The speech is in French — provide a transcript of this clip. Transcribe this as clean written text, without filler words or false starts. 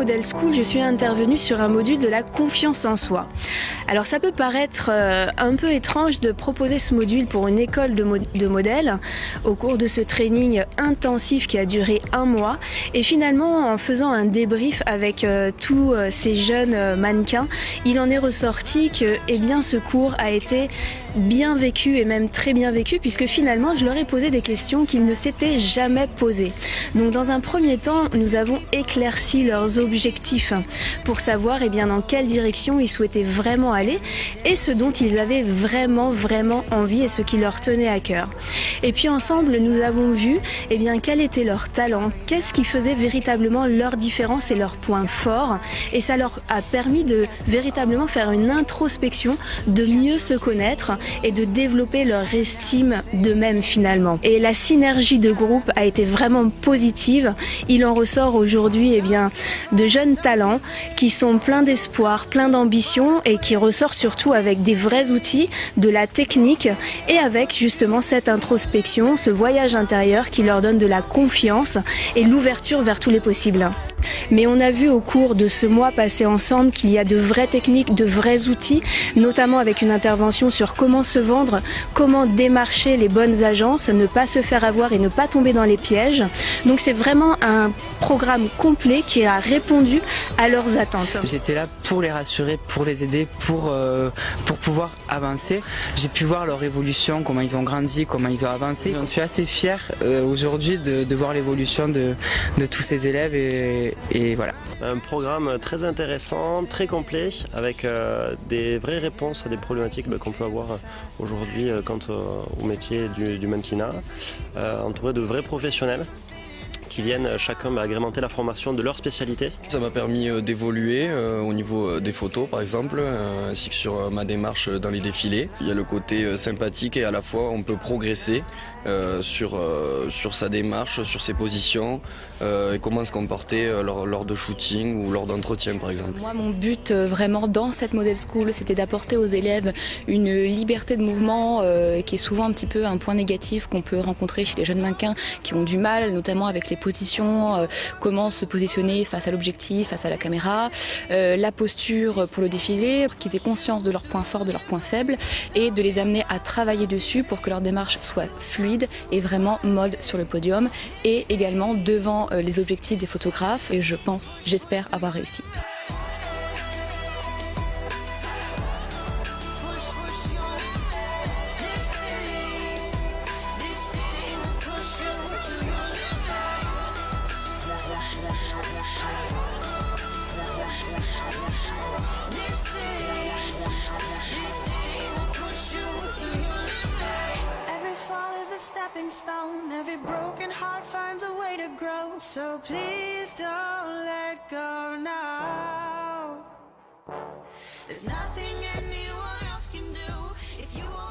Model School, je suis intervenue sur un module de la confiance en soi. Alors ça peut paraître un peu étrange de proposer ce module pour une école de modèles au cours de ce training intensif qui a duré 1 mois. Et finalement, en faisant un débrief avec tous ces jeunes mannequins, il en est ressorti que ce cours a été bien vécu et même très bien vécu, puisque finalement je leur ai posé des questions qu'ils ne s'étaient jamais posées. Donc dans un premier temps, nous avons éclairci leurs objectifs pour savoir dans quelle direction ils souhaitaient vraiment aller et ce dont ils avaient vraiment envie et ce qui leur tenait à cœur. Et puis ensemble, nous avons vu quel était leur talent, qu'est-ce qui faisait véritablement leur différence et leurs points forts, et ça leur a permis de véritablement faire une introspection, de mieux se connaître et de développer leur estime d'eux-mêmes finalement. Et la synergie de groupe a été vraiment positive. Il en ressort aujourd'hui de jeunes talents qui sont pleins d'espoir, pleins d'ambition et qui ressortent surtout avec des vrais outils, de la technique et avec justement cette introspection, ce voyage intérieur qui leur donne de la confiance et l'ouverture vers tous les possibles. Mais on a vu au cours de ce mois passé ensemble qu'il y a de vraies techniques, de vrais outils, notamment avec une intervention sur comment se vendre, comment démarcher les bonnes agences, ne pas se faire avoir et ne pas tomber dans les pièges. Donc c'est vraiment un programme complet qui a répondu à leurs attentes. J'étais là pour les rassurer, pour les aider, pour pouvoir avancer. J'ai pu voir leur évolution, comment ils ont grandi, comment ils ont avancé. J'en suis assez fier aujourd'hui de voir l'évolution de tous ces élèves et voilà. Un programme très intéressant, très complet, avec des vraies réponses à des problématiques qu'on peut avoir aujourd'hui quant au métier du mannequinat, entouré de vrais professionnels qui viennent chacun agrémenter la formation de leur spécialité. Ça m'a permis d'évoluer au niveau des photos par exemple, ainsi que sur ma démarche dans les défilés. Il y a le côté sympathique et à la fois on peut progresser sur sa démarche, sur ses positions et comment se comporter lors de shooting ou lors d'entretien par exemple. Moi mon but vraiment dans cette Model School, c'était d'apporter aux élèves une liberté de mouvement qui est souvent un petit peu un point négatif qu'on peut rencontrer chez les jeunes mannequins qui ont du mal, notamment avec les positions, comment se positionner face à l'objectif, face à la caméra, la posture pour le défilé, pour qu'ils aient conscience de leurs points forts, de leurs points faibles et de les amener à travailler dessus pour que leur démarche soit fluide et vraiment mode sur le podium et également devant les objectifs des photographes et j'espère avoir réussi. Stepping stone, every broken heart finds a way to grow. So please don't let go now. There's nothing anyone else can do if you want.